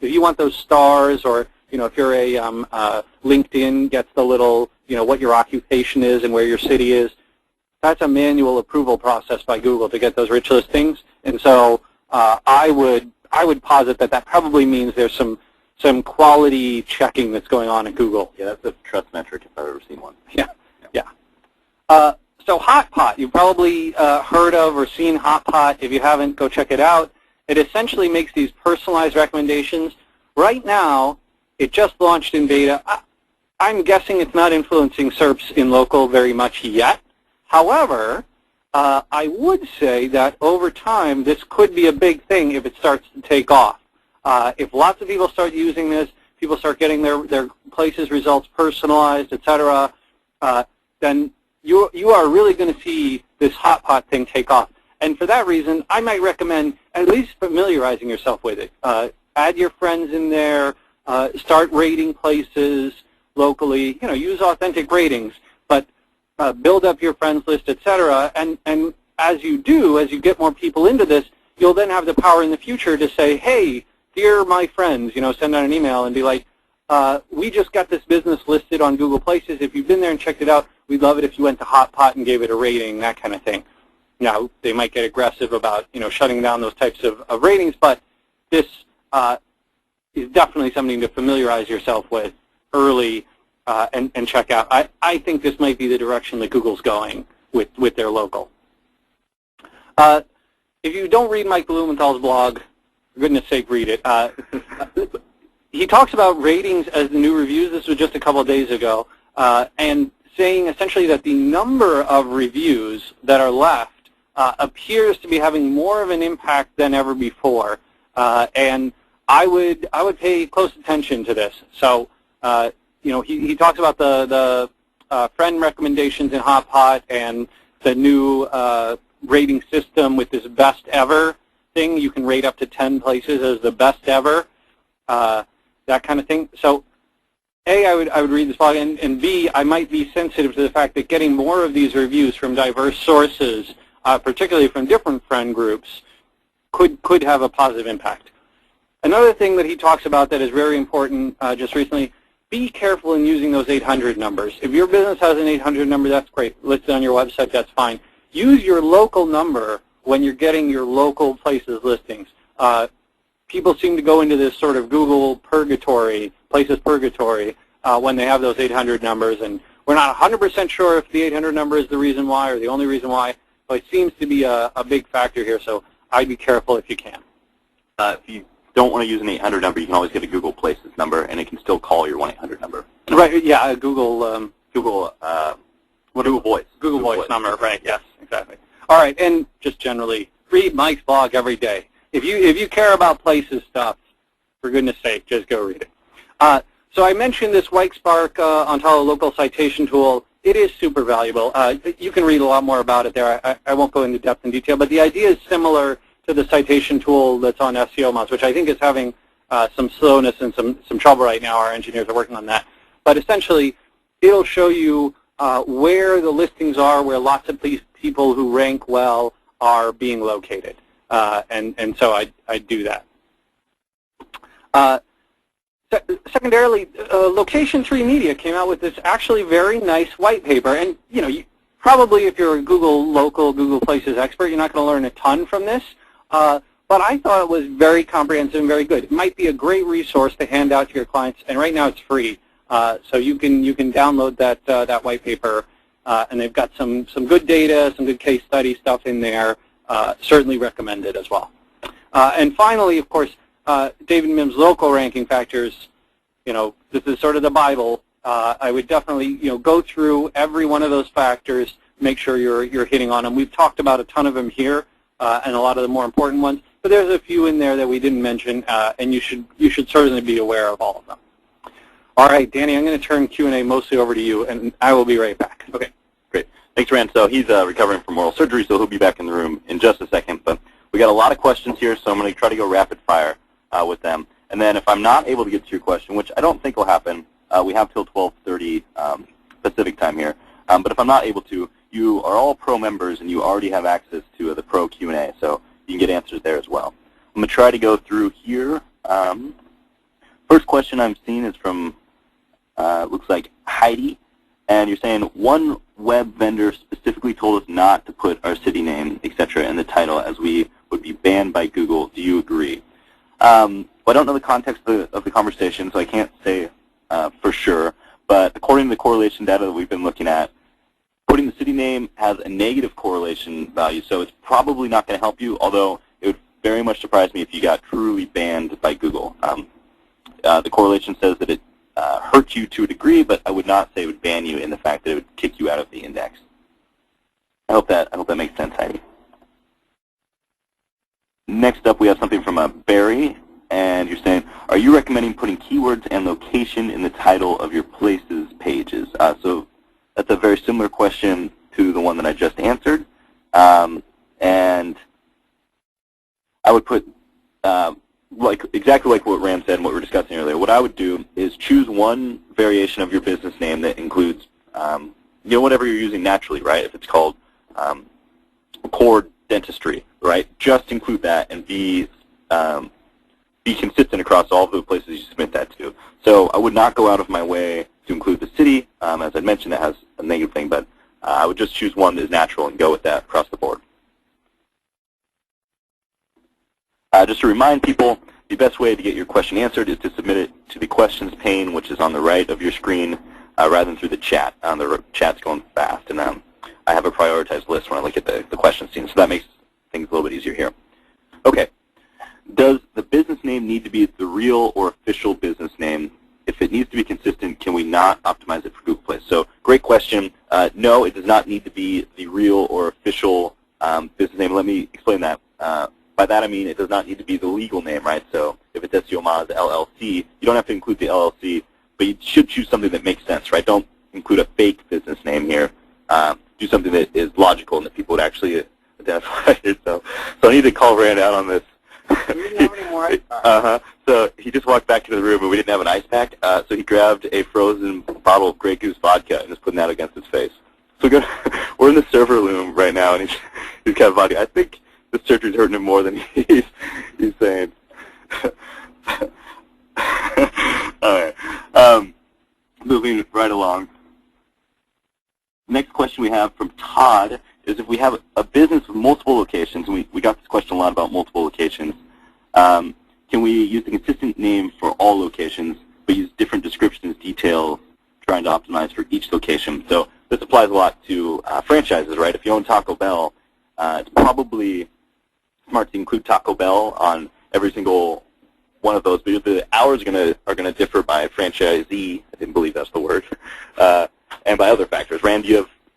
if you want those stars, or if you're a LinkedIn gets the little what your occupation is and where your city is, that's a manual approval process by Google to get those rich listings. And so I would posit that probably means there's some quality checking that's going on at Google. Yeah, that's a trust metric if I've ever seen one. Yeah. So HotPot, you've probably heard of or seen HotPot. If you haven't, go check it out. It essentially makes these personalized recommendations. Right now, it just launched in beta. I'm guessing it's not influencing SERPs in local very much yet. However, I would say that over time, this could be a big thing if it starts to take off. If lots of people start using this, people start getting their places results personalized, et cetera, then you are really going to see this HotPot thing take off. And for that reason, I might recommend at least familiarizing yourself with it. Add your friends in there. Start rating places locally. Use authentic ratings, but build up your friends list, et cetera. And as you get more people into this, you'll then have the power in the future to say, hey, dear my friends, send out an email and be like, we just got this business listed on Google Places. If you've been there and checked it out, we'd love it if you went to HotPot and gave it a rating, that kind of thing. Now, they might get aggressive about, shutting down those types of ratings, but this is definitely something to familiarize yourself with early and check out. I think this might be the direction that Google's going with their local. If you don't read Mike Blumenthal's blog, for goodness sake, read it. He talks about ratings as the new reviews. This was just a couple of days ago, and saying essentially that the number of reviews that are left appears to be having more of an impact than ever before. And I would pay close attention to this. So he talks about the friend recommendations in HotPot and the new rating system with this best ever thing. You can rate up to 10 places as the best ever, that kind of thing. So A, I would read this blog, and B, I might be sensitive to the fact that getting more of these reviews from diverse sources, particularly from different friend groups, could have a positive impact. Another thing that he talks about that is very important just recently, be careful in using those 800 numbers. If your business has an 800 number, that's great. Listed on your website, that's fine. Use your local number when you're getting your local places listings. People seem to go into this sort of Google purgatory, places purgatory, when they have those 800 numbers, and we're not 100% sure if the 800 number is the reason why or the only reason why, but it seems to be a big factor here, so I'd be careful if you can. If you don't want to use an 800 number, you can always get a Google Places number, and it can still call your 1-800 number. Right, yeah, Google Voice. Google Voice number, right, yes, exactly. All right, and just generally, read Mike's blog every day. If you care about places stuff, for goodness sake, just go read it. So I mentioned this WikeSpark Ontala local citation tool. It is super valuable. You can read a lot more about it there. I won't go into depth and detail, but the idea is similar to the citation tool that's on SEO Mouse, which I think is having some slowness and some trouble right now. Our engineers are working on that. But essentially, it'll show you where the listings are, where lots of people who rank well are being located. And so I do that. Secondarily, Location 3 Media came out with this actually very nice white paper. And probably if you're a Google Places expert, you're not going to learn a ton from this. But I thought it was very comprehensive and very good. It might be a great resource to hand out to your clients, and right now it's free. So you can download that white paper, and they've got some good data, some good case study stuff in there. Certainly recommend it as well. And finally, of course, David Mims' local ranking factors. This is sort of the Bible. I would definitely go through every one of those factors, make sure you're hitting on them. We've talked about a ton of them here, and a lot of the more important ones. But there's a few in there that we didn't mention, and you should certainly be aware of all of them. All right, Danny, I'm going to turn Q&A mostly over to you, and I will be right back. Okay, great. Thanks, Rand. So he's recovering from oral surgery, so he'll be back in the room in just a second. But we got a lot of questions here, so I'm going to try to go rapid fire with them. And then if I'm not able to get to your question, which I don't think will happen, we have till 12:30 Pacific time here. But if I'm not able to, you are all pro members, and you already have access to the pro Q&A, so you can get answers there as well. I'm going to try to go through here. question I'm seeing is from, looks like Heidi, and you're saying one web vendor specifically told us not to put our city name, etc., in the title as we would be banned by Google. Do you agree? Well, I don't know the context of the conversation, so I can't say for sure, but according to the correlation data that we've been looking at, putting the city name has a negative correlation value, so it's probably not going to help you, although it would very much surprise me if you got truly banned by Google. The correlation says that it hurts you to a degree, but I would not say it would ban you in the fact that it would kick you out of the index. I hope that makes sense, Heidi. Next up, we have something from Barry, and you're saying, are you recommending putting keywords and location in the title of your places pages? So that's a very similar question to the one that I just answered, and I would put exactly like what Rand said and what we were discussing earlier. What I would do is choose one variation of your business name that includes, whatever you're using naturally, right? If it's called Core Dentistry, right? Just include that and be consistent across all of the places you submit that to. So I would not go out of my way to include the city. As I mentioned, that has a negative thing, but I would just choose one that is natural and go with that across the board. Just to remind people, the best way to get your question answered is to submit it to the questions pane, which is on the right of your screen, rather than through the chat. The chat's going fast, and I have a prioritized list when I look at the question scene, so that makes things a little bit easier here. Okay. Does the business name need to be the real or official business name? If it needs to be consistent, can we not optimize it for Google Play? So great question. No, it does not need to be the real or official business name. Let me explain that. By that I mean it does not need to be the legal name, right? So if it's SEO Moz LLC, you don't have to include the LLC, but you should choose something that makes sense, right? Don't include a fake business name here. Do something that is logical and that people would actually identify it. So I need to call Rand out on this. Do we have any more ice packs? So he just walked back into the room and we didn't have an ice pack, so he grabbed a frozen bottle of Grey Goose vodka and is putting that against his face. So we're in the server room right now and he's got vodka. I think the surgery's hurting him more than he's saying. All right. Moving right along. Next question we have from Todd is if we have a business with multiple locations, and we got this question a lot about multiple locations, can we use the consistent name for all locations, but use different descriptions, details, trying to optimize for each location? So this applies a lot to franchises, right? If you own Taco Bell, it's probably smart to include Taco Bell on every single one of those, but the hours are gonna differ by franchisee. I didn't believe that's the word, and by other factors. Rand,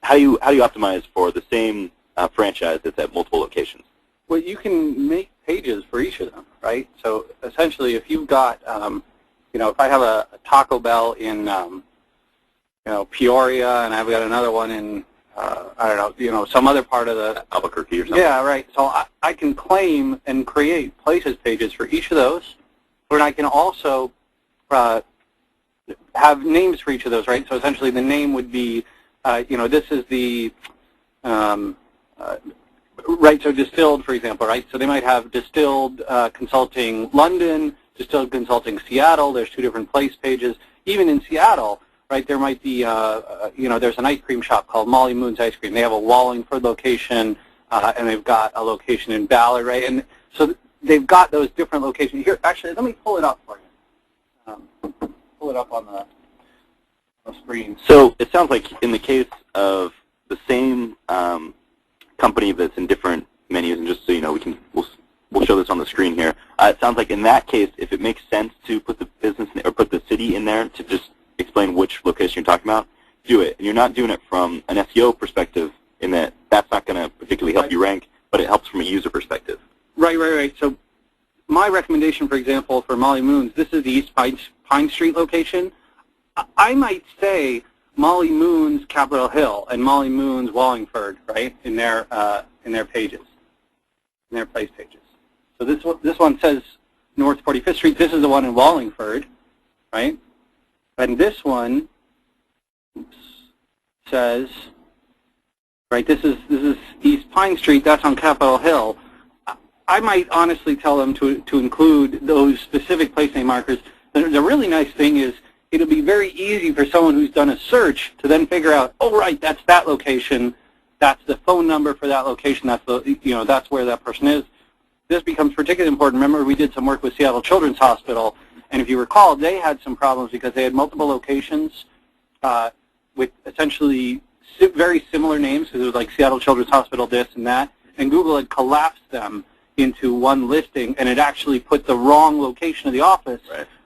how do you optimize for the same franchise that's at multiple locations? Well, you can make pages for each of them, right? So essentially, if you've got, if I have a Taco Bell in, Peoria, and I've got another one in, I don't know, some other part of the Albuquerque or something. Yeah, right. So I can claim and create places pages for each of those, but I can also have names for each of those, right? So essentially, the name would be, this is the, right, so Distilled, for example, right? So they might have Distilled Consulting London, Distilled Consulting Seattle. There's two different place pages. Even in Seattle, right, there might be, there's an ice cream shop called Molly Moon's Ice Cream. They have a Wallingford location, and they've got a location in Ballard, right? And so they've got those different locations. Here, actually, let me pull it up for you. Pull it up on the screen. So it sounds like in the case of the same company that's in different menus, and just so you know, we'll show this on the screen here. It sounds like in that case, if it makes sense to put the business or put the city in there to just explain which location you're talking about, do it. And you're not doing it from an SEO perspective in that that's not going to particularly help you rank, but it helps from a user perspective. Right. So my recommendation, for example, for Molly Moon's, this is the East Pine Street location. I might say Molly Moon's Capitol Hill and Molly Moon's Wallingford, right, in their pages, in their place pages. So this one says North 45th Street. This is the one in Wallingford, right? And this one says, right, this is East Pine Street. That's on Capitol Hill. I might honestly tell them to include those specific place name markers The really nice thing is it'll be very easy for someone who's done a search to then figure out, oh, right, that's that location, that's the phone number for that location, that's that's where that person is. This becomes particularly important. Remember, we did some work with Seattle Children's Hospital, and if you recall, they had some problems because they had multiple locations with essentially very similar names, because it was like Seattle Children's Hospital this and that, and Google had collapsed them into one listing, and it actually put the wrong location of the office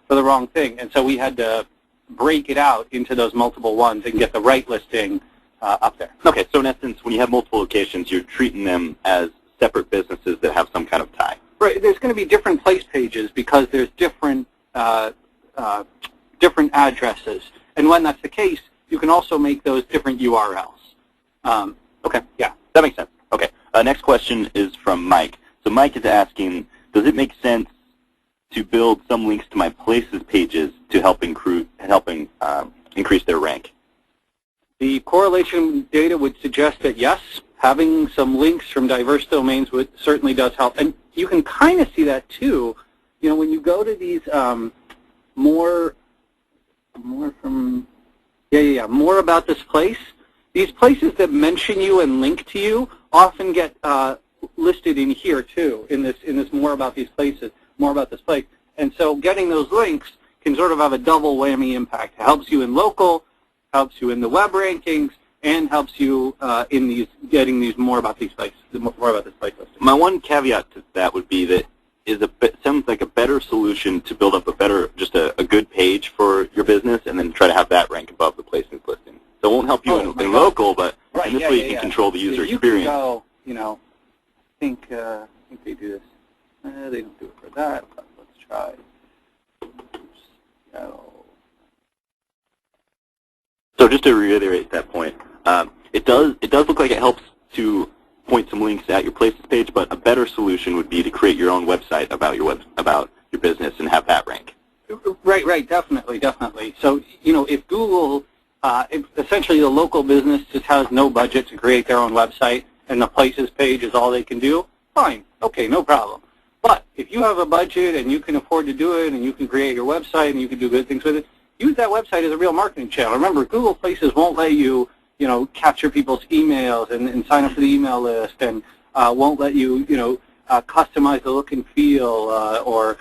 for the wrong thing. And so we had to break it out into those multiple ones and get the right listing up there. Okay, so in essence, when you have multiple locations, you're treating them as separate businesses that have some kind of tie. Right. There's going to be different place pages because there's different different addresses, and when that's the case, you can also make those different URLs. Okay. Yeah, that makes sense. Okay. Next question is from Mike. So Mike is asking, does it make sense to build some links to my places pages to help increase their rank? The correlation data would suggest that yes, having some links from diverse domains certainly does help. And you can kind of see that too. When you go to these more about this place, these places that mention you and link to you often get listed in here too, in this more about these places, more about this place. And so getting those links can sort of have a double whammy impact. It helps you in local, helps you in the web rankings, and helps you in getting these more about these places, more about this place listing. My one caveat to that would be that sounds like a better solution to build up a good page for your business, and then try to have that rank above the placings listing. So it won't help you in local, but in this way you can control the user experience. You can go, I think they do this. They don't do it for that, but let's try. So just to reiterate that point, it does look like it helps to point some links at your places page, but a better solution would be to create your own website about your business and have that rank. Right, definitely. So if Google, if essentially the local business just has no budget to create their own website, and the places page is all they can do, fine, okay, no problem. But if you have a budget and you can afford to do it, and you can create your website and you can do good things with it, use that website as a real marketing channel. Remember, Google Places won't let you, capture people's emails and sign up for the email list, and won't let you, customize the look and feel, or,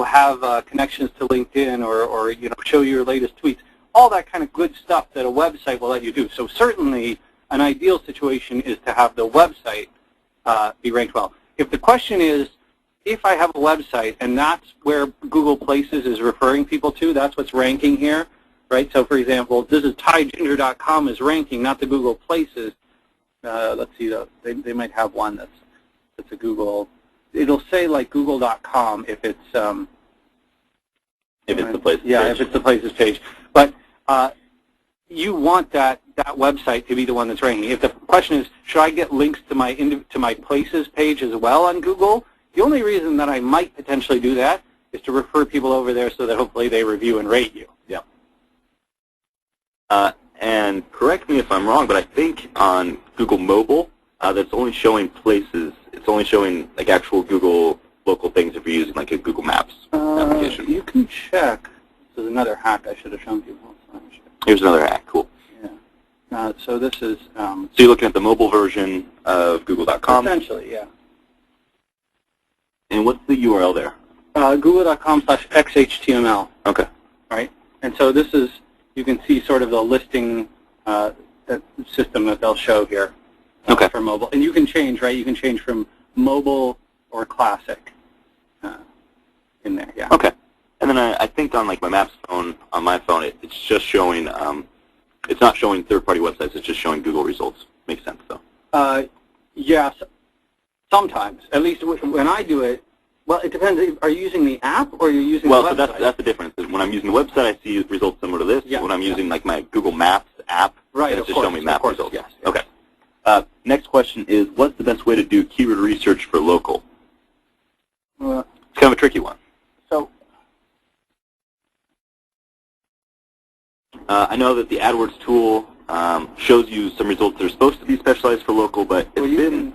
have connections to LinkedIn, or show your latest tweets. All that kind of good stuff that a website will let you do. So certainly, an ideal situation is to have the website be ranked well. If the question is, if I have a website and that's where Google Places is referring people to, that's what's ranking here, right? So for example, this is TyGinger.com is ranking, not the Google Places. Let's see, they might have one that's a Google. It'll say like Google.com if it's the Places page. If it's the Places page. But you want that website to be the one that's ranking. If the question is, should I get links to my Places page as well on Google? The only reason that I might potentially do that is to refer people over there so that hopefully they review and rate you. Yeah. And correct me if I'm wrong, but I think on Google Mobile, that's only showing Places. It's only showing like actual Google local things if you're using like a Google Maps application. You can check. This is another hack I should have shown people. Here's another hack. Cool. Yeah. So this is. So you're looking at the mobile version of Google.com. Essentially, yeah. And what's the URL there? Google.com/xhtml. Okay. Right? And so this is, you can see sort of the listing system that they'll show here for mobile. And you can change, right? You can change from mobile or classic in there, yeah. Okay. And then I think on like my Maps phone, on my phone, it's just showing, it's not showing third-party websites, it's just showing Google results. Makes sense, though. Yes. Sometimes, at least when I do it, well, it depends. Are you using the app or are you using the website? Well, so that's the difference. When I'm using the website, I see results similar to this. Yeah, when I'm using like my Google Maps app, it's just showing me map results. Yes. Okay. Next question is, what's the best way to do keyword research for local? It's kind of a tricky one. So I know that the AdWords tool shows you some results that are supposed to be specialized for local, but it's